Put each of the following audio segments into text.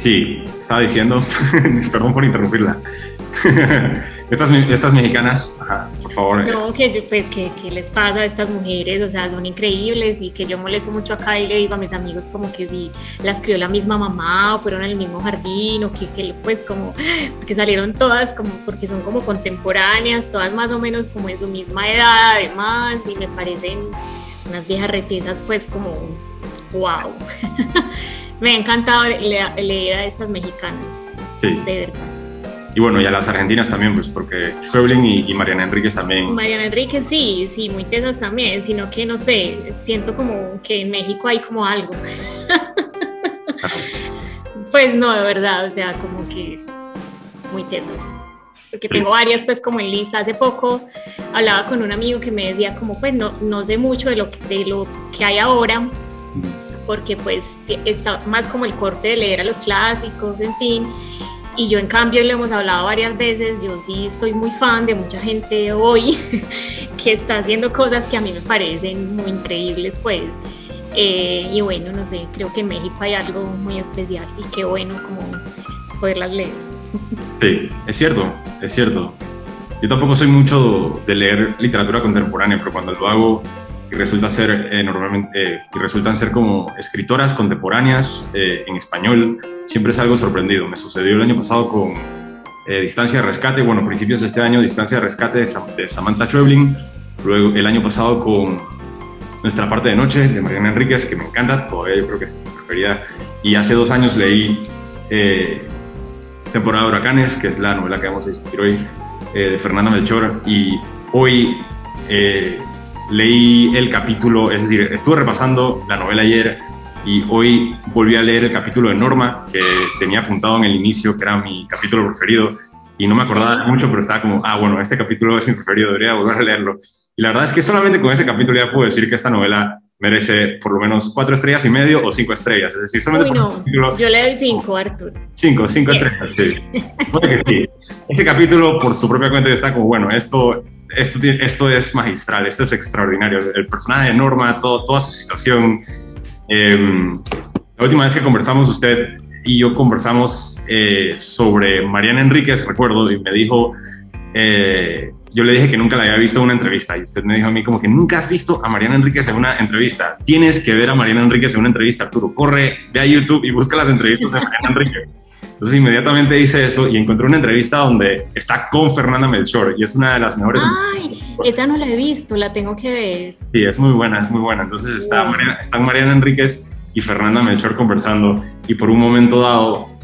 Sí, estaba diciendo, perdón por interrumpirla. Estas mexicanas, ajá, por favor. No, que yo, pues, ¿qué les pasa a estas mujeres? O sea, son increíbles y que yo molesto mucho acá y le digo a mis amigos como que si las crió la misma mamá o fueron en el mismo jardín o pues como, que salieron todas como, porque son como contemporáneas, todas más o menos como en su misma edad además y me parecen unas viejas retesas pues como, wow. Me ha encantado leer a estas mexicanas, Sí. de verdad. Y bueno, y a las argentinas también, pues porque Schweblin y Mariana Enríquez también. Mariana Enríquez sí, sí, muy tesas también, sino que no sé, siento como que en México hay como algo. Claro. Pues no, de verdad, o sea, como que muy tesas. Porque tengo varias pues como en lista. Hace poco hablaba con un amigo que me decía como pues no sé mucho de lo que hay ahora, porque pues está más como el corte de leer a los clásicos, en fin. Y yo en cambio, lo hemos hablado varias veces, yo sí soy muy fan de mucha gente hoy que está haciendo cosas que a mí me parecen muy increíbles pues. Y bueno, no sé, creo que en México hay algo muy especial y qué bueno como poderlas leer. Sí, es cierto, es cierto. Yo tampoco soy mucho de leer literatura contemporánea, pero cuando lo hago y resulta ser y resultan ser como escritoras contemporáneas en español, siempre es algo sorprendido. Me sucedió el año pasado con Distancia de Rescate, bueno, principios de este año, Distancia de Rescate de Samantha Schweblin, luego el año pasado con Nuestra Parte de Noche de Mariana Enríquez, que me encanta, todavía yo creo que es mi preferida, y hace 2 años leí Temporada de Huracanes, que es la novela que vamos a discutir hoy, de Fernanda Melchor, y hoy leí el capítulo, es decir, estuve repasando la novela ayer y hoy volví a leer el capítulo de Norma, que tenía apuntado en el inicio, que era mi capítulo preferido, y no me acordaba mucho, pero estaba como, bueno, este capítulo es mi preferido, debería volver a leerlo. Y la verdad es que solamente con ese capítulo ya puedo decir que esta novela merece por lo menos 4 estrellas y medio o 5 estrellas, es decir, solamente Uy, por no, capítulo, yo le doy 5, Arthur. 5 estrellas, sí. Puede que sí. Ese capítulo, por su propia cuenta, está como, bueno, esto es magistral, esto es extraordinario. El personaje de Norma, toda su situación. La última vez que conversamos, usted y yo conversamos sobre Mariana Enríquez, recuerdo, y me dijo, yo le dije que nunca la había visto en una entrevista, y usted me dijo a mí como que nunca has visto a Mariana Enríquez en una entrevista. Tienes que ver a Mariana Enríquez en una entrevista, Arturo. Corre, ve a YouTube y busca las entrevistas de Mariana Enríquez. Entonces inmediatamente hice eso y encontré una entrevista donde está con Fernanda Melchor y es una de las mejores. Ay, esa no la he visto, la tengo que ver. Sí, es muy buena, es muy buena. Entonces están Mariana Enríquez y Fernanda Melchor conversando y por un momento dado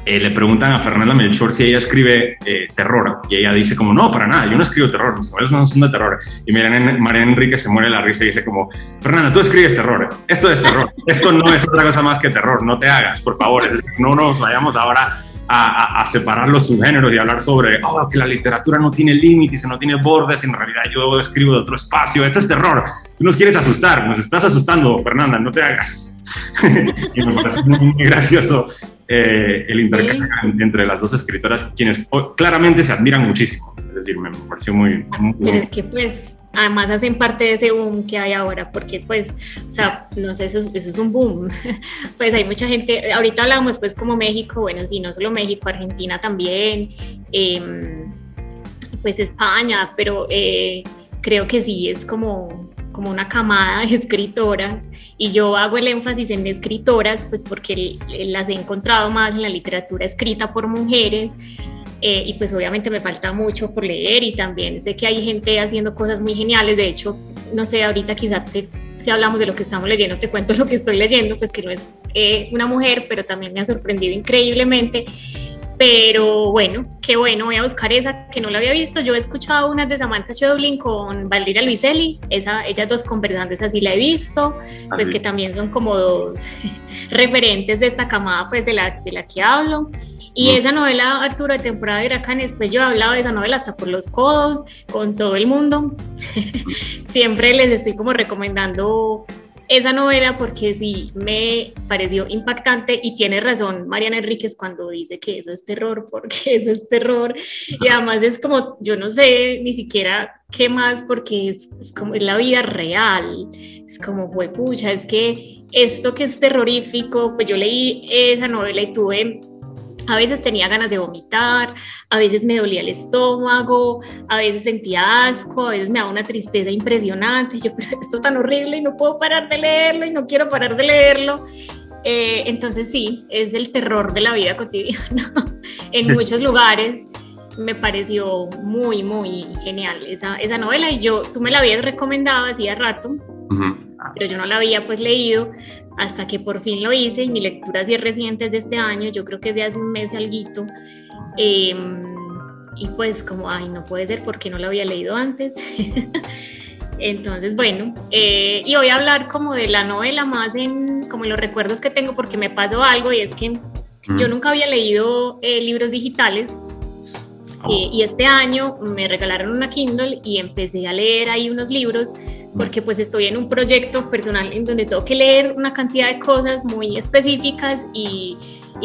le preguntan a Fernanda Melchor si ella escribe terror y ella dice como, no, para nada, yo no escribo terror, mis novelas no son de terror. Y Mariana Enríquez se muere de la risa y dice como, Fernanda, tú escribes terror, esto es terror, esto no es otra cosa más que terror, no te hagas, por favor. Es decir, no nos vayamos ahora a separar los subgéneros y hablar sobre que la literatura no tiene límites, no tiene bordes, en realidad yo escribo de otro espacio, esto es terror, tú nos quieres asustar, nos estás asustando, Fernanda, no te hagas. Y me parece muy gracioso el intercambio entre las dos escritoras, quienes claramente se admiran muchísimo. Es decir, me pareció muy pero es que pues además hacen parte de ese boom que hay ahora, porque pues, o sea, no sé, eso es un boom. Pues hay mucha gente, ahorita hablamos pues como México, bueno, sí, no solo México, Argentina también, pues España, pero creo que sí, es como una camada de escritoras, y yo hago el énfasis en escritoras pues porque las he encontrado más en la literatura escrita por mujeres, y pues obviamente me falta mucho por leer y también sé que hay gente haciendo cosas muy geniales. De hecho, no sé, ahorita quizás si hablamos de lo que estamos leyendo, te cuento lo que estoy leyendo, pues que no es una mujer, pero también me ha sorprendido increíblemente. Pero bueno, qué bueno, voy a buscar esa que no la había visto. Yo he escuchado unas de Samantha Schweblin con Valeria Luiselli, ellas dos conversando, esa sí la he visto, pues que también son como dos referentes de esta camada pues de la que hablo. Y esa novela, Arturo, de Temporada de Huracanes, pues yo he hablado de esa novela hasta por los codos, con todo el mundo. Siempre les estoy como recomendando esa novela porque sí me pareció impactante y tiene razón Mariana Enríquez cuando dice que eso es terror, porque eso es terror. Y además es como, yo no sé ni siquiera qué más, porque es como es la vida real. Es como, juepucha, es que esto que es terrorífico, pues yo leí esa novela y tuve... A veces tenía ganas de vomitar, a veces me dolía el estómago, a veces sentía asco, a veces me daba una tristeza impresionante. Y yo, pero esto es tan horrible y no puedo parar de leerlo y no quiero parar de leerlo. Entonces sí, es el terror de la vida cotidiana en muchos lugares. Me pareció muy, muy genial esa novela y tú me la habías recomendado hacía rato, pero yo no la había pues leído hasta que por fin lo hice y mi lectura sí es reciente de este año, yo creo que es de hace un mes alguito, y pues como, ay, no puede ser porque no la había leído antes. Entonces, bueno, y voy a hablar como de la novela más como en los recuerdos que tengo porque me pasó algo y es que yo nunca había leído libros digitales. Y este año me regalaron una Kindle y empecé a leer ahí unos libros porque pues estoy en un proyecto personal en donde tengo que leer una cantidad de cosas muy específicas y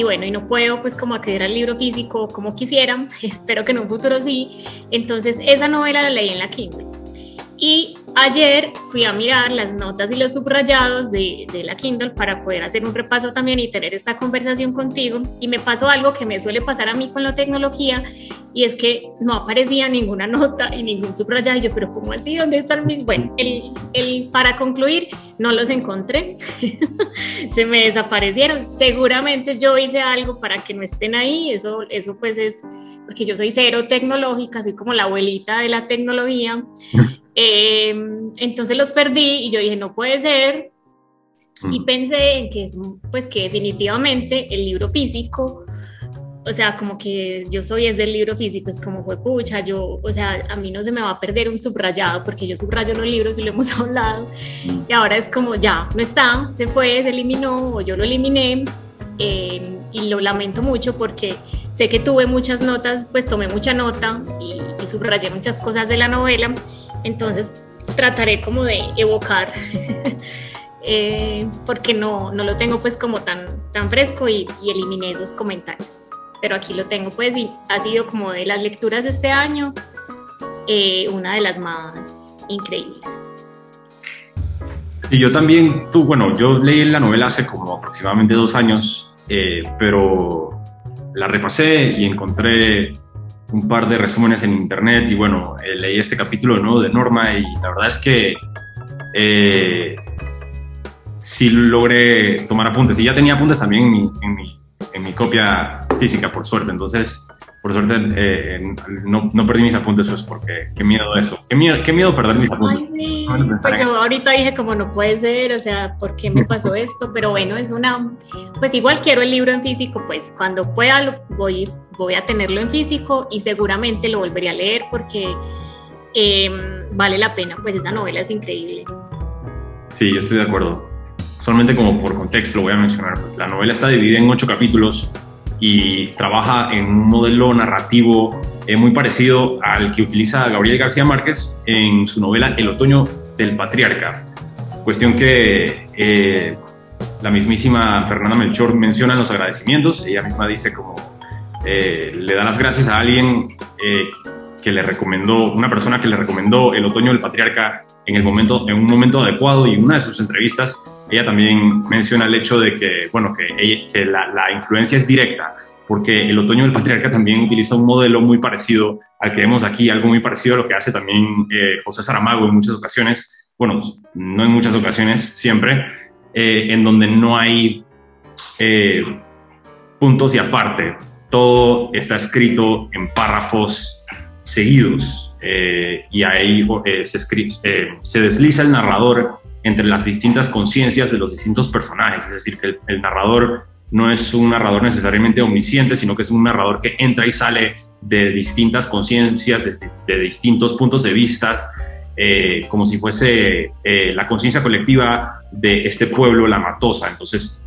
bueno, y no puedo pues como acceder al libro físico como quisiera, espero que en un futuro sí. Entonces esa novela la leí en la Kindle y ayer fui a mirar las notas y los subrayados de la Kindle para poder hacer un repaso también y tener esta conversación contigo y me pasó algo que me suele pasar a mí con la tecnología y es que no aparecía ninguna nota y ningún subrayado y yo, pero ¿cómo así? ¿Dónde están mis...? Bueno, para concluir, no los encontré, se me desaparecieron, seguramente yo hice algo para que no estén ahí, eso pues es, porque yo soy cero tecnológica, soy como la abuelita de la tecnología. Entonces los perdí y yo dije, no puede ser, y pensé en que, pues que definitivamente el libro físico, o sea, como que yo soy es del libro físico, es como fue pucha, o sea, a mí no se me va a perder un subrayado porque yo subrayo los libros y lo hemos hablado, y ahora es como ya, no está, se fue, se eliminó o yo lo eliminé, y lo lamento mucho porque sé que tuve muchas notas, pues tomé mucha nota y subrayé muchas cosas de la novela, entonces trataré como de evocar porque no lo tengo pues como tan fresco y eliminé esos comentarios, pero aquí lo tengo pues y ha sido como de las lecturas de este año una de las más increíbles. Y yo también, yo leí la novela hace como aproximadamente 2 años, pero la repasé y encontré un par de resúmenes en internet y bueno, leí este capítulo nuevo de Norma y la verdad es que sí logré tomar apuntes y ya tenía apuntes también en mi copia física, por suerte, entonces por suerte no perdí mis apuntes, pues porque qué miedo eso, qué miedo perder mis apuntes. Ay, sí. Pues yo ahorita dije como no puede ser, o sea, ¿por qué me pasó esto? Pero bueno, pues igual quiero el libro en físico, pues cuando pueda voy a tenerlo en físico y seguramente lo volveré a leer porque vale la pena, pues esa novela es increíble. Sí, yo estoy de acuerdo. Solamente como por contexto lo voy a mencionar, pues la novela está dividida en 8 capítulos y trabaja en un modelo narrativo muy parecido al que utiliza Gabriel García Márquez en su novela El otoño del patriarca. Cuestión que la mismísima Fernanda Melchor menciona en los agradecimientos. Ella misma dice como le da las gracias a alguien que le recomendó, una persona que le recomendó El otoño del patriarca en un momento adecuado, y en una de sus entrevistas ella también menciona el hecho de que, que la influencia es directa, porque El otoño del patriarca también utiliza un modelo muy parecido al que vemos aquí, algo muy parecido a lo que hace también José Saramago en muchas ocasiones, bueno, no en muchas ocasiones, siempre, en donde no hay puntos y aparte, todo está escrito en párrafos seguidos, y ahí se desliza el narrador entre las distintas conciencias de los distintos personajes, es decir, que el narrador no es un narrador necesariamente omnisciente, sino que es un narrador que entra y sale de distintas conciencias, de distintos puntos de vista, como si fuese la conciencia colectiva de este pueblo, La Matosa. Entonces,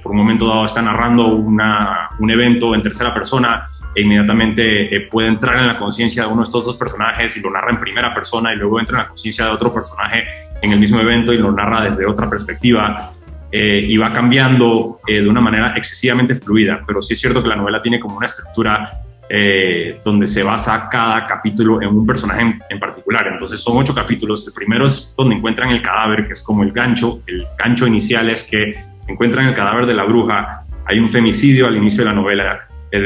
por un momento dado está narrando un evento en tercera persona e inmediatamente puede entrar en la conciencia de uno de estos dos personajes y lo narra en primera persona, y luego entra en la conciencia de otro personaje en el mismo evento y lo narra desde otra perspectiva. Y va cambiando de una manera excesivamente fluida, pero sí es cierto que la novela tiene como una estructura donde se basa cada capítulo en un personaje en particular. Entonces son 8 capítulos. El primero es donde encuentran el cadáver, que es como el gancho. El gancho inicial es que encuentran el cadáver de la bruja. Hay un femicidio al inicio de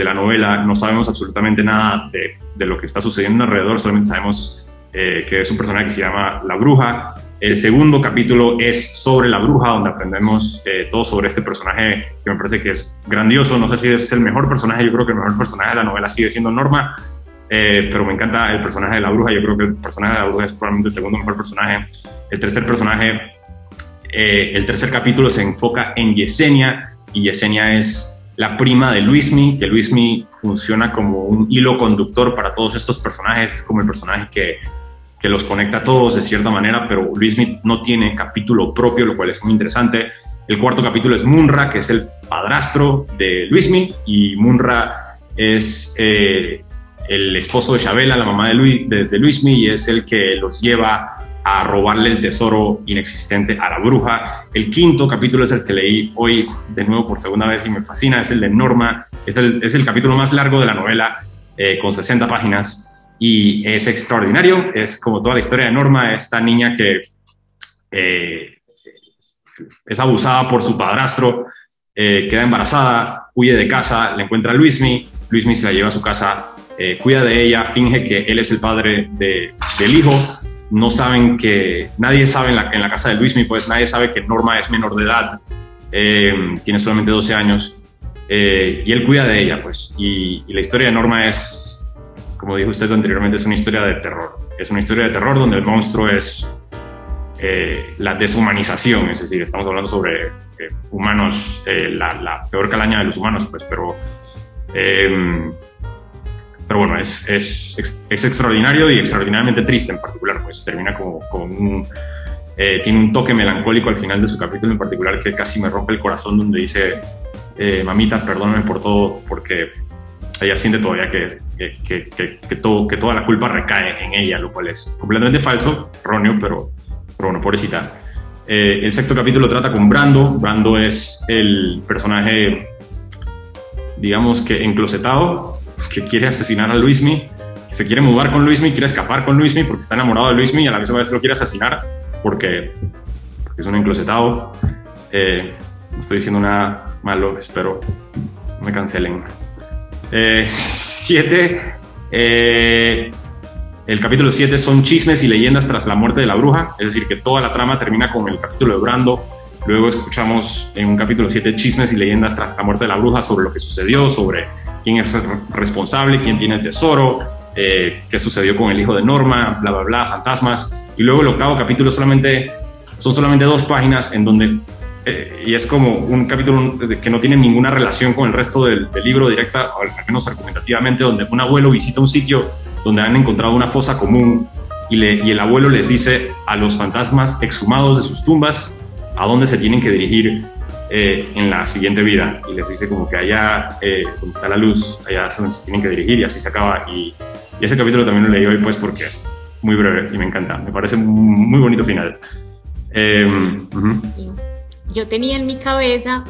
la novela. No sabemos absolutamente nada de lo que está sucediendo alrededor, solamente sabemos que es un personaje que se llama La Bruja. El segundo capítulo es sobre la bruja, donde aprendemos todo sobre este personaje que me parece que es grandioso. No sé si es el mejor personaje, yo creo que el mejor personaje de la novela sigue siendo Norma, pero me encanta el personaje de la bruja. Yo creo que el personaje de la bruja es probablemente el segundo mejor personaje. El tercer capítulo se enfoca en Yesenia, y Yesenia es la prima de Luismi, que Luismi funciona como un hilo conductor para todos estos personajes. Es como el personaje que los conecta a todos de cierta manera, pero Luismi no tiene capítulo propio, lo cual es muy interesante. El cuarto capítulo es Munra, que es el padrastro de Luismi, y Munra es el esposo de Chabela, la mamá de Luismi, y es el que los lleva a robarle el tesoro inexistente a la bruja. El quinto capítulo es el que leí hoy de nuevo por segunda vez y me fascina, es el de Norma. Es el capítulo más largo de la novela, con 60 páginas. Y es extraordinario, es como toda la historia de Norma, esta niña que es abusada por su padrastro, queda embarazada, huye de casa, le encuentra a Luismi se la lleva a su casa, cuida de ella, finge que él es el padre del hijo. No saben nadie sabe en la casa de Luismi, pues nadie sabe que Norma es menor de edad, tiene solamente 12 años, y él cuida de ella, pues. Y la historia de Norma es, como dijo usted anteriormente, es una historia de terror. Es una historia de terror donde el monstruo es la deshumanización, es decir, estamos hablando sobre humanos, la peor calaña de los humanos, pues, pero bueno, es extraordinario y extraordinariamente triste en particular, pues termina tiene un toque melancólico al final de su capítulo en particular que casi me rompe el corazón, donde dice, mamita, perdóname por todo, porque ella siente todavía que toda la culpa recae en ella, lo cual es completamente falso, erróneo, pero bueno, pobrecita. El sexto capítulo trata con Brando. Brando es el personaje, digamos que enclosetado, que quiere asesinar a Luismi, que se quiere mudar con Luismi, quiere escapar con Luismi porque está enamorado de Luismi y a la misma vez lo quiere asesinar porque es un enclosetado. No estoy diciendo nada malo, espero no me cancelen. 7. El capítulo 7 son chismes y leyendas tras la muerte de la bruja, es decir, que toda la trama termina con el capítulo de Brando. Luego escuchamos en un capítulo 7 chismes y leyendas tras la muerte de la bruja, sobre lo que sucedió, sobre quién es responsable, quién tiene el tesoro, qué sucedió con el hijo de Norma, bla, bla, bla, fantasmas. Y luego el octavo capítulo son solamente 2 páginas en donde y es como un capítulo que no tiene ninguna relación con el resto del libro directa, al menos argumentativamente, donde un abuelo visita un sitio donde han encontrado una fosa común y el abuelo les dice a los fantasmas exhumados de sus tumbas a dónde se tienen que dirigir en la siguiente vida, y les dice como que allá donde está la luz, allá es donde se tienen que dirigir, y así se acaba. Y ese capítulo también lo leí hoy, pues, porque es muy breve y me encanta, me parece un muy bonito final. Yo tenía en mi cabeza,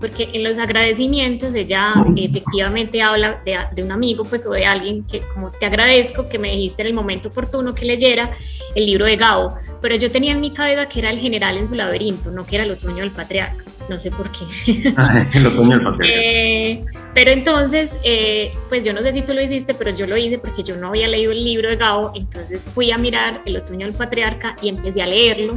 porque en los agradecimientos ella efectivamente habla de un amigo, pues, o de alguien que, como, te agradezco que me dijiste en el momento oportuno que leyera el libro de Gabo, pero yo tenía en mi cabeza que era el general en su laberinto, no que era el otoño del patriarca, no sé por qué. El otoño del patriarca. Pero entonces, pues yo no sé si tú lo hiciste, pero yo lo hice porque yo no había leído el libro de Gabo, entonces fui a mirar el otoño del patriarca y empecé a leerlo,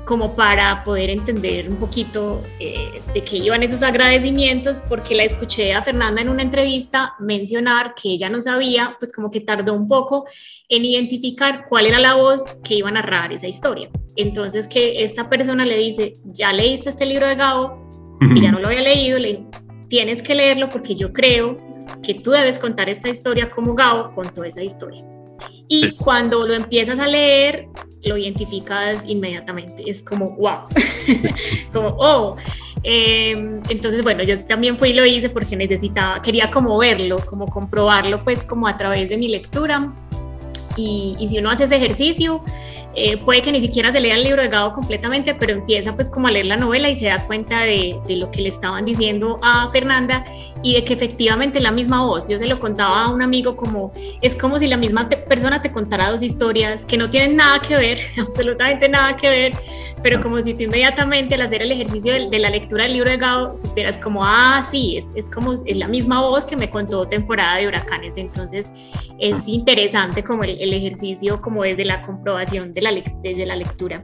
como para poder entender un poquito de qué iban esos agradecimientos, porque la escuché a Fernanda en una entrevista mencionar que ella no sabía, pues como que tardó un poco en identificar cuál era la voz que iba a narrar esa historia. Entonces que esta persona le dice, ya leíste este libro de Gabo, y ya no lo había leído, le dijo, tienes que leerlo porque yo creo que tú debes contar esta historia como Gabo contó esa historia. Y cuando lo empiezas a leer, lo identificas inmediatamente, es como wow, como oh. Entonces bueno, yo también fui y lo hice porque quería como verlo, como comprobarlo, pues como a través de mi lectura. Y si uno hace ese ejercicio, puede que ni siquiera se lea el libro de Gabo completamente, pero empieza pues como a leer la novela y se da cuenta de lo que le estaban diciendo a Fernanda y de que efectivamente es la misma voz. Yo se lo contaba a un amigo como, es como si la misma persona te contara dos historias que no tienen nada que ver, absolutamente nada que ver, pero como si tú inmediatamente al hacer el ejercicio de la lectura del libro de Gabo supieras como, ah, sí, es como, es la misma voz que me contó Temporada de Huracanes. Entonces es interesante como el ejercicio como desde la comprobación desde la lectura.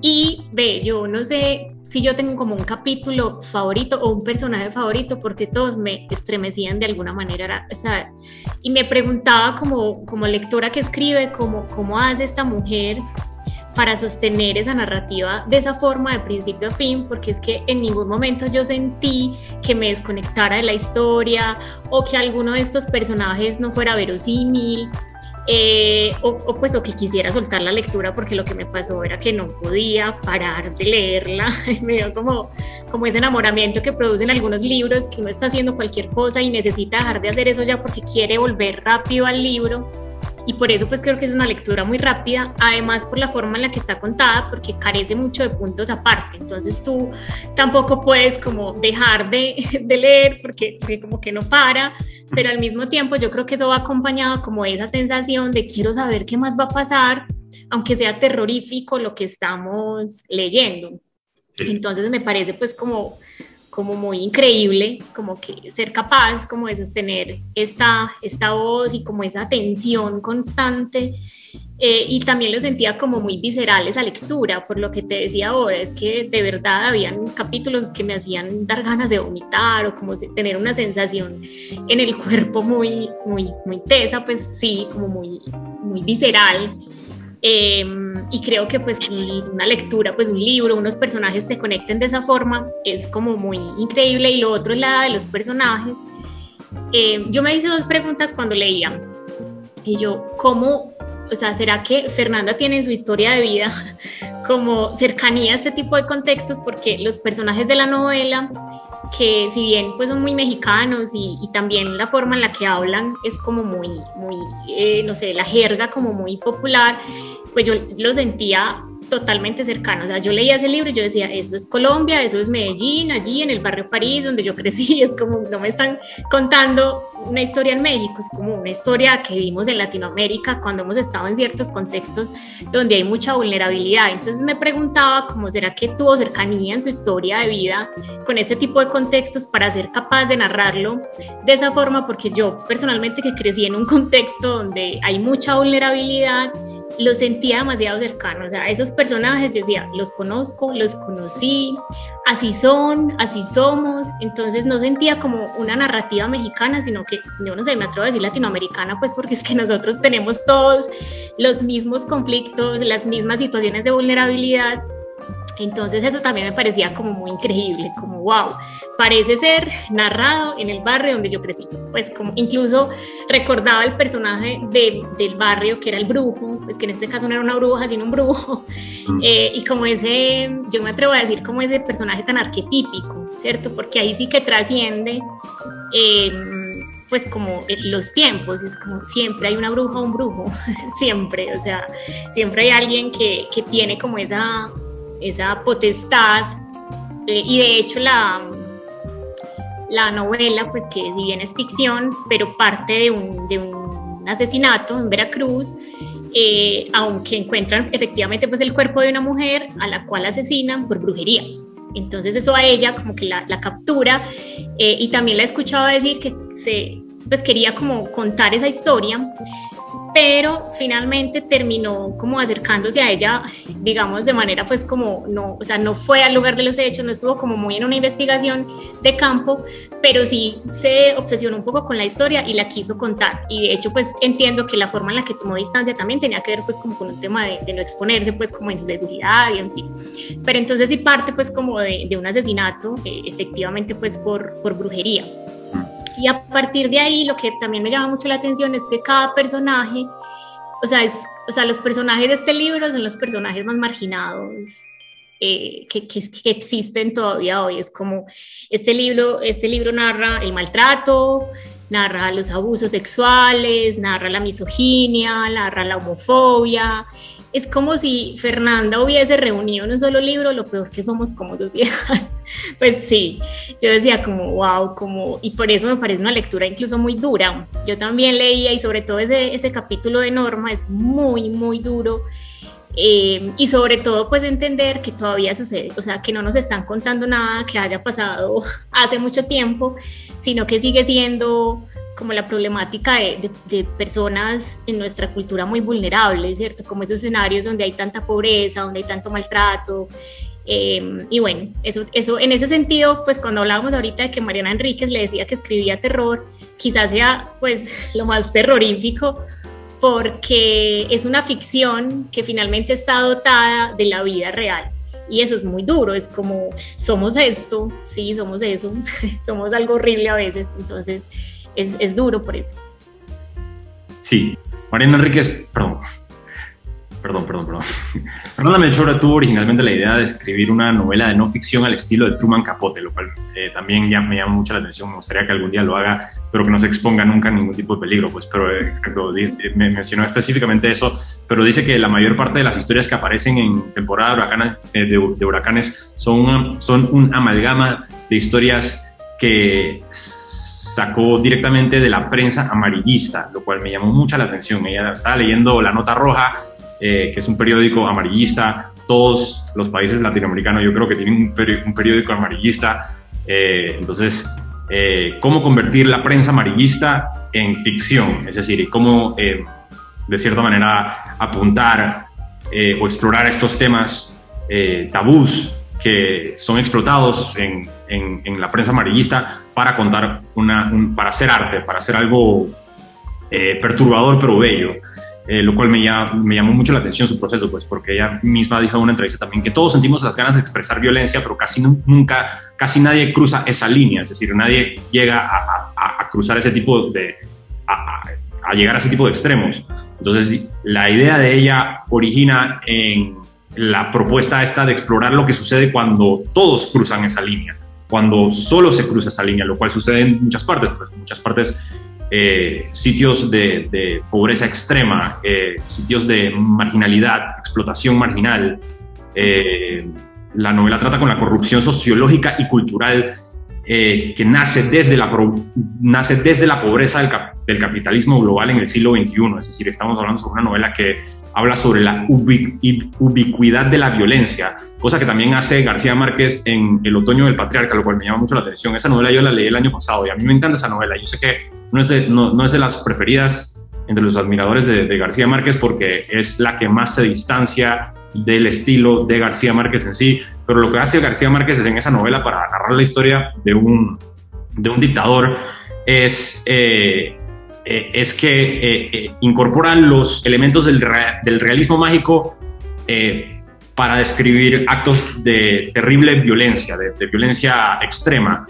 Y ve, yo no sé si yo tengo como un capítulo favorito o un personaje favorito, porque todos me estremecían de alguna manera, o sea, y me preguntaba como lectora que escribe, cómo hace esta mujer para sostener esa narrativa de esa forma de principio a fin, porque es que en ningún momento yo sentí que me desconectara de la historia o que alguno de estos personajes no fuera verosímil. O que quisiera soltar la lectura, porque lo que me pasó era que no podía parar de leerla. Me dio como ese enamoramiento que producen algunos libros, que uno está haciendo cualquier cosa y necesita dejar de hacer eso ya porque quiere volver rápido al libro. Y por eso pues creo que es una lectura muy rápida, además por la forma en la que está contada, porque carece mucho de puntos aparte. Entonces tú tampoco puedes como dejar de leer porque como que no para, pero al mismo tiempo yo creo que eso va acompañado como de esa sensación de quiero saber qué más va a pasar, aunque sea terrorífico lo que estamos leyendo. Entonces me parece pues como muy increíble, como que ser capaz como de sostener esta voz y como esa tensión constante, y también lo sentía como muy visceral esa lectura, por lo que te decía ahora, es que de verdad habían capítulos que me hacían dar ganas de vomitar o como tener una sensación en el cuerpo muy, muy, muy tesa, pues sí, como muy, muy visceral. Y creo que pues una lectura, pues un libro, unos personajes te conecten de esa forma, es como muy increíble. Y lo otro es la de los personajes. Yo me hice dos preguntas cuando leía, y yo, ¿cómo, o sea, será que Fernanda tiene en su historia de vida como cercanía a este tipo de contextos? Porque los personajes de la novela, que si bien pues son muy mexicanos y también la forma en la que hablan es como muy, no sé, la jerga como muy popular, pues yo lo sentía totalmente cercano. O sea, yo leía ese libro y yo decía, eso es Colombia, eso es Medellín, allí en el barrio París, donde yo crecí. Es como, no me están contando una historia en México, es como una historia que vivimos en Latinoamérica cuando hemos estado en ciertos contextos donde hay mucha vulnerabilidad. Entonces me preguntaba cómo será que tuvo cercanía en su historia de vida con este tipo de contextos para ser capaz de narrarlo de esa forma, porque yo personalmente, que crecí en un contexto donde hay mucha vulnerabilidad, lo sentía demasiado cercano. O sea, esos personajes yo decía, los conozco, los conocí, así son, así somos. Entonces no sentía como una narrativa mexicana, sino que yo no sé, me atrevo a decir latinoamericana, pues porque es que nosotros tenemos todos los mismos conflictos, las mismas situaciones de vulnerabilidad. Entonces eso también me parecía como muy increíble, como wow, parece ser narrado en el barrio donde yo crecí. Pues como incluso recordaba el personaje del barrio, que era el brujo, pues que en este caso no era una bruja sino un brujo, y como ese, yo me atrevo a decir como ese personaje tan arquetípico, ¿cierto? Porque ahí sí que trasciende pues como los tiempos, es como siempre hay una bruja o un brujo, siempre, o sea, siempre hay alguien que tiene como esa potestad, y de hecho la novela, pues que si bien es ficción, pero parte de un asesinato en Veracruz, aunque encuentran efectivamente pues el cuerpo de una mujer a la cual asesinan por brujería. Entonces eso a ella como que la captura, y también la he escuchado decir que pues quería como contar esa historia, pero finalmente terminó como acercándose a ella, digamos, de manera pues como no, o sea, no fue al lugar de los hechos, no estuvo como muy en una investigación de campo, pero sí se obsesionó un poco con la historia y la quiso contar. Y de hecho pues entiendo que la forma en la que tomó distancia también tenía que ver pues como con un tema de no exponerse pues como en su seguridad y en fin. Pero entonces sí parte pues como de un asesinato, efectivamente pues por brujería. Y a partir de ahí, lo que también me llama mucho la atención es que cada personaje, o sea, los personajes de este libro son los personajes más marginados que existen todavía hoy. Es como este libro narra el maltrato, narra los abusos sexuales, narra la misoginia, narra la homofobia. Es como si Fernanda hubiese reunido en un solo libro lo peor que somos como sociedad. Pues sí, yo decía como wow, y por eso me parece una lectura incluso muy dura. Yo también leía, y sobre todo ese capítulo de Norma es muy, muy duro. Y sobre todo pues entender que todavía sucede, o sea, que no nos están contando nada que haya pasado hace mucho tiempo, sino que sigue siendo como la problemática de personas en nuestra cultura muy vulnerables, ¿cierto? Como esos escenarios donde hay tanta pobreza, donde hay tanto maltrato. Y bueno, eso en ese sentido, pues cuando hablábamos ahorita de que Mariana Enríquez le decía que escribía terror, quizás sea pues lo más terrorífico, porque es una ficción que finalmente está dotada de la vida real. Y eso es muy duro, es como, somos esto, sí, somos eso, somos algo horrible a veces, entonces es duro por eso. Sí, Mariana Enríquez, perdón. Fernanda Melchor tuvo originalmente la idea de escribir una novela de no ficción al estilo de Truman Capote, lo cual también ya me llama mucho la atención. Me gustaría que algún día lo haga, pero que no se exponga nunca a ningún tipo de peligro. Pues, pero me mencionó específicamente eso, pero dice que la mayor parte de las historias que aparecen en temporada de huracanes son un amalgama de historias que sacó directamente de la prensa amarillista, lo cual me llamó mucho la atención. Ella estaba leyendo La Nota Roja, que es un periódico amarillista. Todos los países latinoamericanos yo creo que tienen un periódico amarillista. Entonces, cómo convertir la prensa amarillista en ficción, es decir, y cómo de cierta manera apuntar o explorar estos temas tabús que son explotados en la prensa amarillista para contar para hacer arte, para hacer algo perturbador pero bello. Lo cual me llamó mucho la atención su proceso, pues, porque ella misma dijo en una entrevista también que todos sentimos las ganas de expresar violencia, pero casi nadie cruza esa línea, es decir, nadie llega a cruzar ese tipo a llegar a ese tipo de extremos. Entonces, la idea de ella origina en la propuesta esta de explorar lo que sucede cuando todos cruzan esa línea, cuando solo se cruza esa línea, lo cual sucede en muchas partes, pues, en muchas partes. Sitios de pobreza extrema, sitios de marginalidad, explotación marginal. La novela trata con la corrupción sociológica y cultural que nace desde la pobreza del capitalismo global en el siglo XXI. Es decir, estamos hablando sobre una novela que habla sobre la ubicuidad de la violencia, cosa que también hace García Márquez en El Otoño del Patriarca, lo cual me llama mucho la atención. Esa novela yo la leí el año pasado y a mí me encanta esa novela. Yo sé que no es de las preferidas entre los admiradores de García Márquez porque es la que más se distancia del estilo de García Márquez en sí, pero lo que hace García Márquez en esa novela para narrar la historia de un dictador es que incorporan los elementos del realismo mágico para describir actos de terrible violencia, de violencia extrema,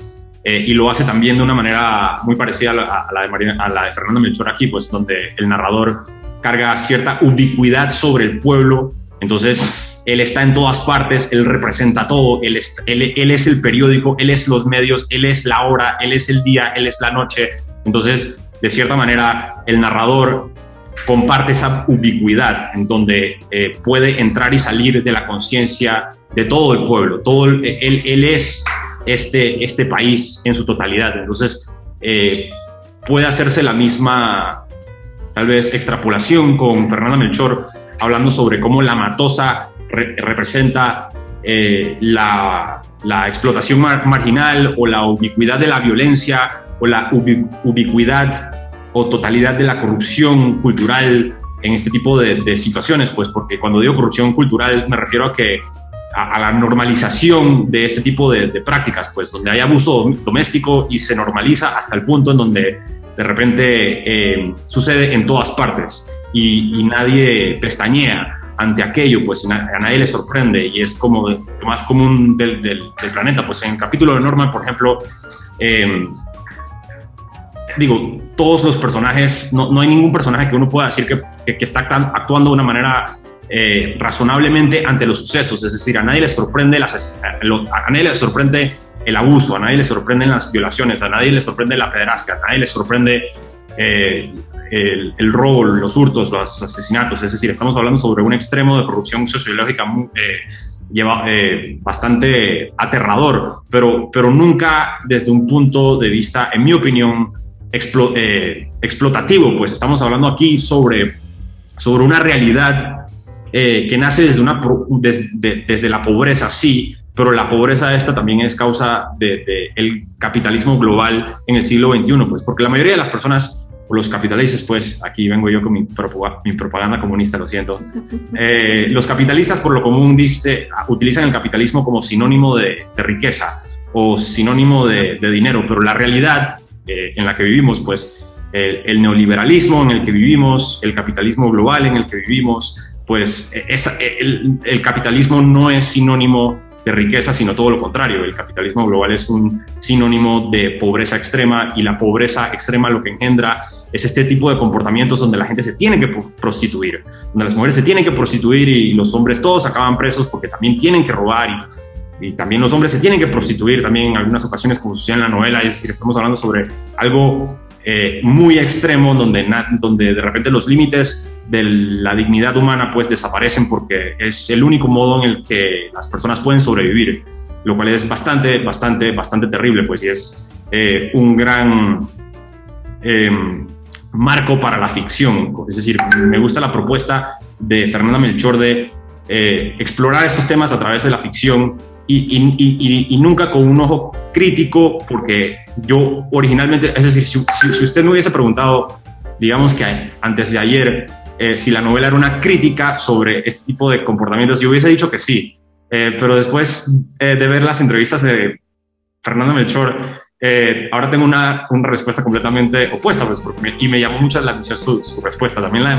y lo hace también de una manera muy parecida a la de Fernanda Melchor aquí, pues donde el narrador carga cierta ubicuidad sobre el pueblo. Entonces él está en todas partes, él representa todo, él es el periódico, él es los medios, él es la hora, él es el día, él es la noche. Entonces, de cierta manera, el narrador comparte esa ubicuidad en donde puede entrar y salir de la conciencia de todo el pueblo. Él es este país en su totalidad. Entonces, puede hacerse la misma, tal vez, extrapolación con Fernanda Melchor, hablando sobre cómo La Matosa representa la explotación marginal o la ubicuidad de la violencia o la ubicuidad o totalidad de la corrupción cultural en este tipo de situaciones, pues porque cuando digo corrupción cultural me refiero a la normalización de este tipo de prácticas, pues donde hay abuso doméstico y se normaliza hasta el punto en donde de repente sucede en todas partes y nadie pestañea ante aquello, pues a nadie le sorprende y es como lo más común del planeta. Pues en el capítulo de Norma, por ejemplo, todos los personajes, no hay ningún personaje que uno pueda decir que está actuando de una manera razonablemente ante los sucesos. Es decir, a nadie le sorprende el abuso, a nadie le sorprenden las violaciones, a nadie le sorprende la pederastia, a nadie le sorprende el robo, los hurtos, los asesinatos. Es decir, estamos hablando sobre un extremo de corrupción sociológica bastante aterrador, pero nunca desde un punto de vista, en mi opinión, explotativo. Pues estamos hablando aquí sobre una realidad que nace desde la pobreza, sí, pero la pobreza esta también es causa del capitalismo global en el siglo XXI, pues porque la mayoría de las personas, o los capitalistas, pues aquí vengo yo con mi propaganda comunista, lo siento, los capitalistas por lo común utilizan el capitalismo como sinónimo de riqueza o sinónimo de dinero, pero la realidad en la que vivimos, pues el neoliberalismo en el que vivimos, el capitalismo global en el que vivimos, pues el capitalismo no es sinónimo de riqueza, sino todo lo contrario. El capitalismo global es un sinónimo de pobreza extrema, y la pobreza extrema lo que engendra es este tipo de comportamientos donde la gente se tiene que prostituir, donde las mujeres se tienen que prostituir y los hombres todos acaban presos porque también tienen que robar, y también los hombres se tienen que prostituir también en algunas ocasiones, como sucede en la novela. Es decir, estamos hablando sobre algo muy extremo donde de repente los límites de la dignidad humana pues desaparecen, porque es el único modo en el que las personas pueden sobrevivir, lo cual es bastante terrible, pues, y es un gran marco para la ficción. Es decir, me gusta la propuesta de Fernanda Melchor de explorar estos temas a través de la ficción y nunca con un ojo crítico, porque yo originalmente, es decir, si usted me hubiese preguntado, digamos que antes de ayer, si la novela era una crítica sobre este tipo de comportamientos, yo hubiese dicho que sí, pero después de ver las entrevistas de Fernanda Melchor, ahora tengo una respuesta completamente opuesta, pues, y me llamó mucho la atención su respuesta, también la de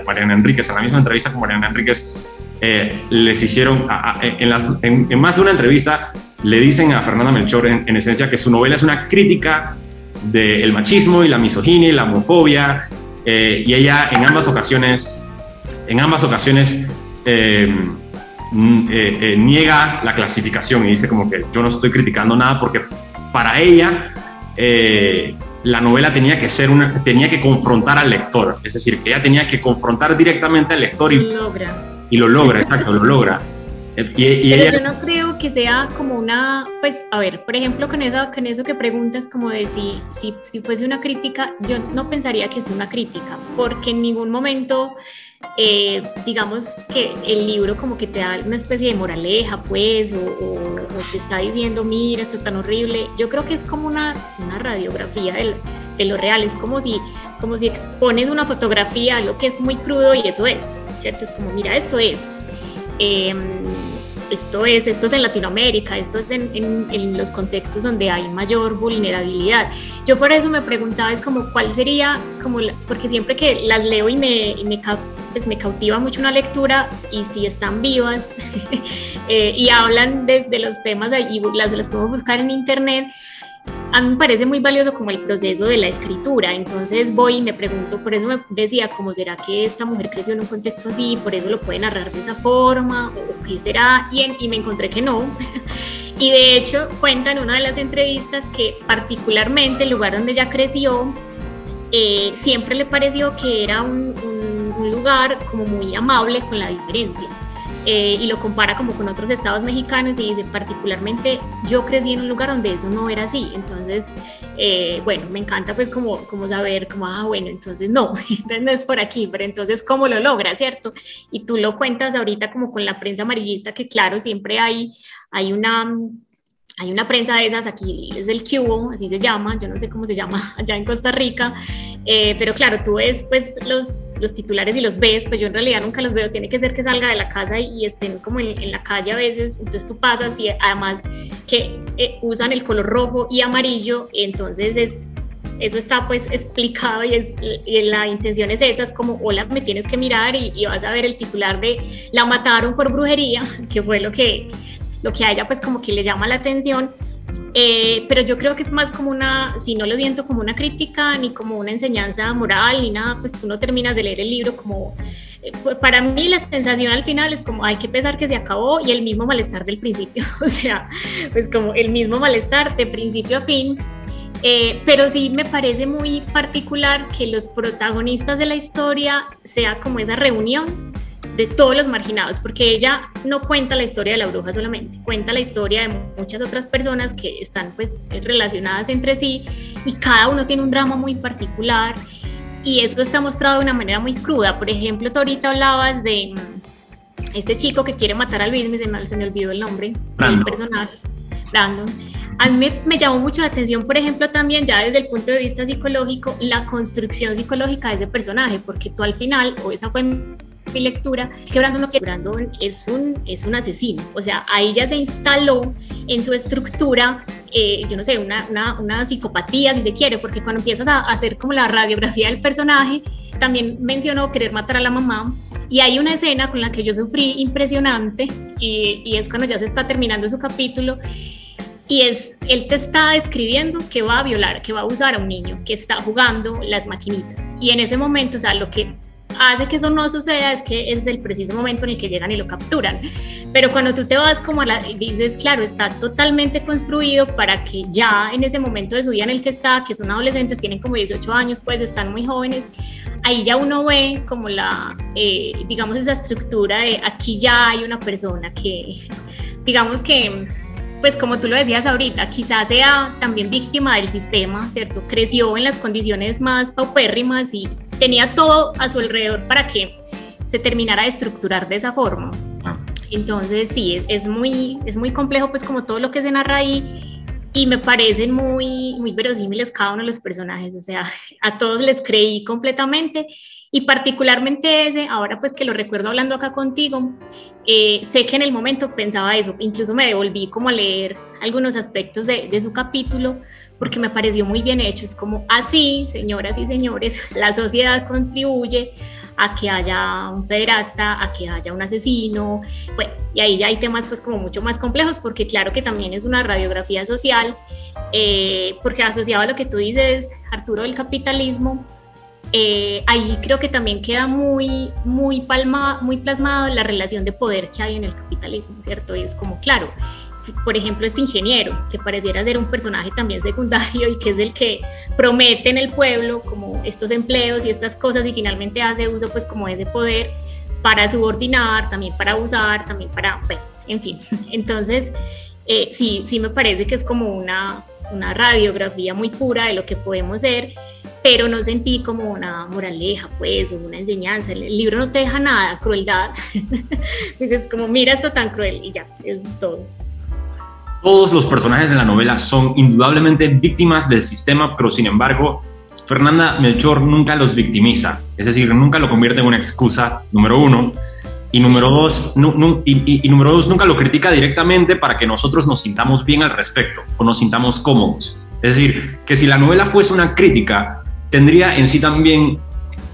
Mariana Enríquez. En la misma entrevista con Mariana Enríquez, les hicieron, en más de una entrevista, le dicen a Fernanda Melchor en esencia que su novela es una crítica del machismo y la misoginia y la homofobia, y ella en ambas ocasiones niega la clasificación y dice como que yo no estoy criticando nada, porque para ella la novela tenía que confrontar al lector, es decir, que ella tenía que confrontar directamente al lector y lo logra, exacto, lo logra. Pero ella... yo no creo que sea como una, pues, a ver, por ejemplo, con eso que preguntas, como de si fuese una crítica, yo no pensaría que es una crítica, porque en ningún momento, digamos que el libro como que te da una especie de moraleja, pues, o te está diciendo, mira, esto es tan horrible. Yo creo que es como una radiografía de lo real, es como si expones una fotografía, algo que es muy crudo, y eso es, ¿cierto? Es como, mira, esto es en Latinoamérica, esto es en los contextos donde hay mayor vulnerabilidad. Yo por eso me preguntaba, es como, ¿cuál sería, porque siempre que las leo y me cautiva mucho una lectura, y si están vivas y hablan de los temas y las podemos buscar en internet, a mí me parece muy valioso como el proceso de la escritura. Entonces voy y me pregunto, por eso me decía, ¿cómo será que esta mujer creció en un contexto así, por eso lo puede narrar de esa forma, o qué será? Y me encontré que no. Y de hecho cuenta en una de las entrevistas que particularmente el lugar donde ella creció, siempre le pareció que era un lugar como muy amable con la diferencia. Y lo compara como con otros estados mexicanos y dice, particularmente yo crecí en un lugar donde eso no era así. Entonces, bueno, me encanta pues como saber como, bueno, entonces no es por aquí, pero entonces cómo lo logra, ¿cierto? Y tú lo cuentas ahorita como con la prensa amarillista, que claro, siempre hay una prensa de esas, aquí es del Cubo, así se llama, yo no sé cómo se llama allá en Costa Rica, pero claro, tú ves pues los titulares y los ves, pues yo en realidad nunca los veo, tiene que ser que salga de la casa y estén como en la calle a veces, entonces tú pasas y además que usan el color rojo y amarillo, entonces eso está pues explicado y la intención es esa, es como, hola, me tienes que mirar y vas a ver el titular de la mataron por brujería, que fue lo que a ella pues como que le llama la atención, pero yo creo que es más como si no lo siento como una crítica ni como una enseñanza moral ni nada, pues tú no terminas de leer el libro como para mí la sensación al final es como, hay que pesar que se acabó y el mismo malestar del principio, o sea, pues como el mismo malestar de principio a fin. Pero sí me parece muy particular que los protagonistas de la historia sea como esa reunión de todos los marginados, porque ella no cuenta la historia de la bruja solamente, cuenta la historia de muchas otras personas que están pues relacionadas entre sí y cada uno tiene un drama muy particular y eso está mostrado de una manera muy cruda. Por ejemplo, tú ahorita hablabas de este chico que quiere matar a Luis, se me olvidó el nombre del personaje, Brandon. A mí me llamó mucho la atención, por ejemplo, también ya desde el punto de vista psicológico, la construcción psicológica de ese personaje, porque tú al final, o esa fue mi lectura, que Brandon es un asesino, o sea, ahí ya se instaló en su estructura, yo no sé, una psicopatía, si se quiere, porque cuando empiezas a hacer como la radiografía del personaje, también mencionó querer matar a la mamá, y hay una escena con la que yo sufrí impresionante, y es cuando ya se está terminando su capítulo, y él te está describiendo que va a violar, que va a abusar a un niño, que está jugando las maquinitas. Y en ese momento, o sea, lo que hace que eso no suceda es que es el preciso momento en el que llegan y lo capturan. Pero cuando tú te vas como dices, claro, está totalmente construido para que ya en ese momento de su vida en el que está, que son adolescentes, tienen como 18 años, pues están muy jóvenes, ahí ya uno ve como digamos, esa estructura de aquí ya hay una persona que, digamos que, pues como tú lo decías ahorita, quizás sea también víctima del sistema, ¿cierto? Creció en las condiciones más paupérrimas y tenía todo a su alrededor para que se terminara de estructurar de esa forma. Entonces sí, es muy complejo pues como todo lo que se narra ahí y me parecen muy verosímiles cada uno de los personajes, o sea, a todos les creí completamente y particularmente ese, ahora pues que lo recuerdo hablando acá contigo, sé que en el momento pensaba eso, incluso me devolví como a leer algunos aspectos de su capítulo porque me pareció muy bien hecho, es como así, señoras y señores, la sociedad contribuye a que haya un pederasta, a que haya un asesino, bueno, y ahí ya hay temas pues como mucho más complejos porque claro que también es una radiografía social, porque asociado a lo que tú dices, Arturo, del capitalismo, ahí creo que también queda muy plasmado la relación de poder que hay en el capitalismo, ¿cierto? Y es como, claro, por ejemplo, este ingeniero, que pareciera ser un personaje también secundario y que es el que promete en el pueblo como estos empleos y estas cosas y finalmente hace uso pues como de poder para subordinar, también para abusar, también para, bueno, en fin. Entonces, sí me parece que es como una radiografía muy pura de lo que podemos ser, pero no sentí como una moraleja, pues, o una enseñanza. El libro no te deja nada, crueldad. Pues es como, mira esto tan cruel y ya, eso es todo. Todos los personajes de la novela son indudablemente víctimas del sistema, pero sin embargo, Fernanda Melchor nunca los victimiza, es decir, nunca lo convierte en una excusa, número uno, y número dos, número dos, nunca lo critica directamente para que nosotros nos sintamos bien al respecto o nos sintamos cómodos. Es decir, que si la novela fuese una crítica, tendría en sí también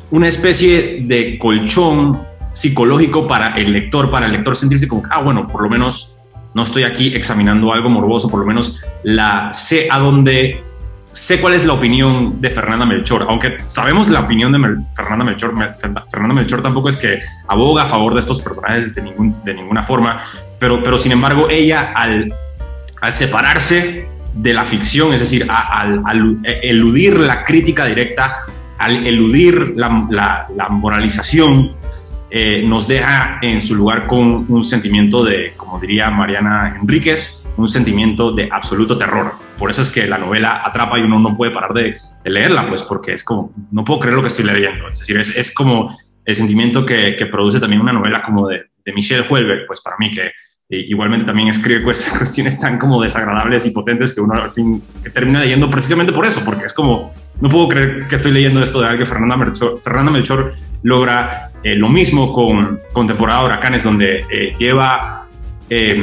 una especie de colchón psicológico para el lector sentirse como, bueno, por lo menos no estoy aquí examinando algo morboso, por lo menos sé cuál es la opinión de Fernanda Melchor, aunque sabemos la opinión de Fernanda Melchor. Fernanda Melchor tampoco es que aboga a favor de estos personajes de ninguna forma, pero sin embargo ella al separarse de la ficción, es decir, al eludir la crítica directa, al eludir la moralización, nos deja en su lugar con un sentimiento de, como diría Mariana Enríquez, un sentimiento de absoluto terror. Por eso es que la novela atrapa y uno no puede parar de leerla, pues porque es como, no puedo creer lo que estoy leyendo. Es decir, es como el sentimiento que produce también una novela como de Michel Houellebecq, pues para mí, que igualmente también escribe cuestiones tan como desagradables y potentes que uno al fin que termina leyendo precisamente por eso, porque es como, no puedo creer que estoy leyendo esto de algo que Fernanda Melchor logra lo mismo con Temporada de Huracanes, donde lleva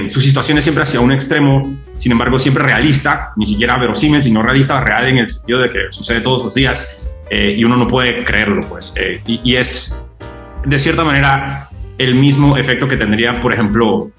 sus situaciones siempre hacia un extremo, sin embargo siempre realista, ni siquiera verosímil, sino realista, real en el sentido de que sucede todos los días y uno no puede creerlo, pues. Y es, de cierta manera, el mismo efecto que tendría, por ejemplo,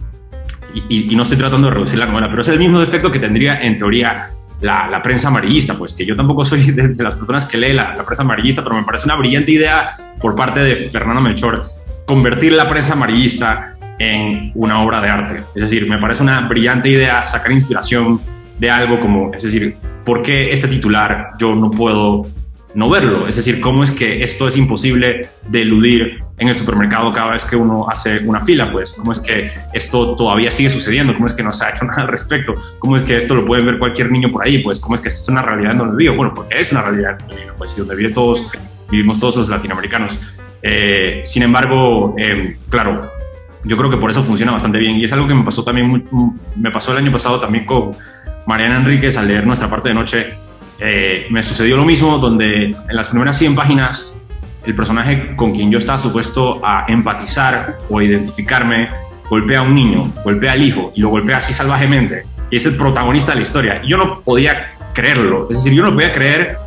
y no estoy tratando de reducir la novela, pero es el mismo efecto que tendría, en teoría, la prensa amarillista, pues que yo tampoco soy de las personas que lee la prensa amarillista, pero me parece una brillante idea por parte de Fernanda Melchor convertir la prensa amarillista en una obra de arte. Es decir, me parece una brillante idea sacar inspiración de algo como, es decir, ¿por qué este titular yo no puedo no verlo? Es decir, ¿cómo es que esto es imposible de eludir en el supermercado cada vez que uno hace una fila? Pues, ¿cómo es que esto todavía sigue sucediendo? ¿Cómo es que no se ha hecho nada al respecto? ¿Cómo es que esto lo puede ver cualquier niño por ahí? Pues, ¿cómo es que esto es una realidad en donde vivo? Bueno, porque es una realidad en donde vivo, pues, y donde vivimos todos los latinoamericanos. Sin embargo, claro, yo creo que por eso funciona bastante bien, y es algo que me pasó también, me pasó el año pasado también con Mariana Enríquez al leer Nuestra parte de noche. Me sucedió lo mismo, donde en las primeras 100 páginas el personaje con quien yo estaba supuesto a empatizar o a identificarme golpea a un niño, golpea al hijo y lo golpea así salvajemente, y es el protagonista de la historia, y yo no podía creerlo. Es decir, yo no podía creer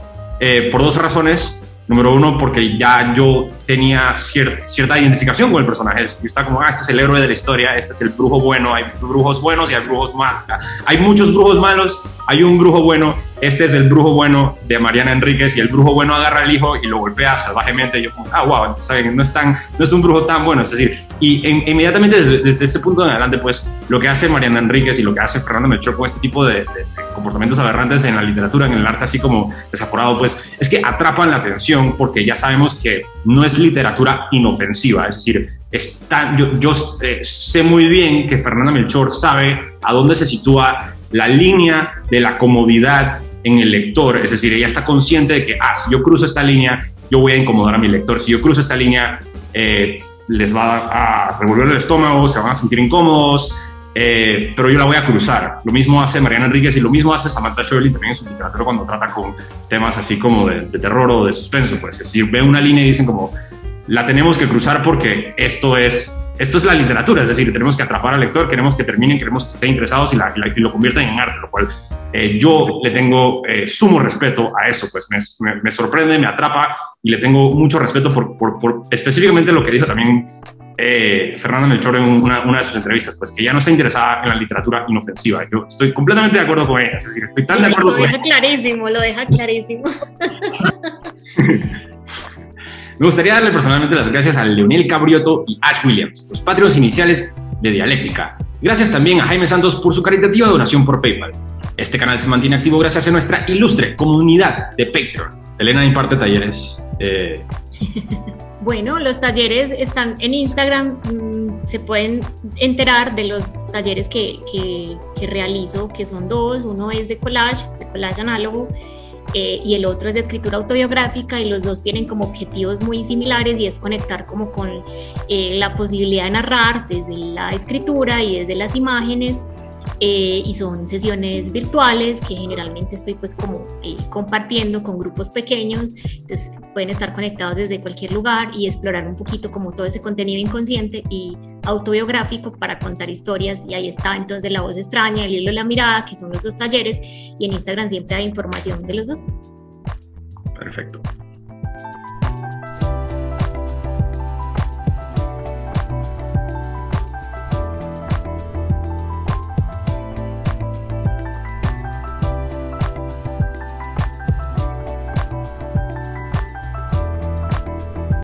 por dos razones. Número uno, porque ya yo tenía cierta identificación con el personaje. Yo estaba como, este es el héroe de la historia, este es el brujo bueno. Hay brujos buenos y hay brujos malos. Hay muchos brujos malos, hay un brujo bueno. Este es el brujo bueno de Mariana Enríquez, y el brujo bueno agarra al hijo y lo golpea salvajemente. Y yo como, wow, entonces, no es un brujo tan bueno. Es decir, y inmediatamente desde ese punto en adelante, pues lo que hace Mariana Enríquez y lo que hace Fernanda Melchor con este tipo de comportamientos aberrantes en la literatura, en el arte así como desaforado, pues es que atrapan la atención, porque ya sabemos que no es literatura inofensiva. Es decir, yo sé muy bien que Fernanda Melchor sabe a dónde se sitúa la línea de la comodidad en el lector. Es decir, ella está consciente de que si yo cruzo esta línea, yo voy a incomodar a mi lector. Si yo cruzo esta línea, les va a revolver el estómago, se van a sentir incómodos, pero yo la voy a cruzar. Lo mismo hace Mariana Enríquez y lo mismo hace Samantha Schweblin también en su literatura cuando trata con temas así como de terror o de suspenso. Pues, es decir, ven una línea y dicen como, la tenemos que cruzar porque esto es la literatura. Es decir, tenemos que atrapar al lector, queremos que terminen, queremos que estén interesados y lo conviertan en arte, lo cual yo le tengo sumo respeto a eso. Pues me sorprende, me atrapa, y le tengo mucho respeto por específicamente lo que dijo también Fernanda Melchor en una de sus entrevistas, pues que ya no está interesada en la literatura inofensiva. Yo estoy completamente de acuerdo con ella. Es decir, estoy tan de acuerdo con ella. Lo deja clarísimo. Me gustaría darle personalmente las gracias a Leonel Cabrioto y Ash Williams, los Patreons iniciales de Dialéctica. Gracias también a Jaime Santos por su caritativa donación por PayPal. Este canal se mantiene activo gracias a nuestra ilustre comunidad de Patreon. Elena imparte talleres. Bueno, los talleres están en Instagram. Se pueden enterar de los talleres que realizo, que son dos. Uno es de collage análogo, y el otro es de escritura autobiográfica, y los dos tienen como objetivos muy similares, y es conectar como con la posibilidad de narrar desde la escritura y desde las imágenes. Y son sesiones virtuales que generalmente estoy pues como compartiendo con grupos pequeños. Entonces pueden estar conectados desde cualquier lugar y explorar un poquito como todo ese contenido inconsciente y autobiográfico para contar historias. Y ahí está entonces La Voz Extraña, El Hilo de la Mirada, que son los dos talleres, y en Instagram siempre hay información de los dos. Perfecto.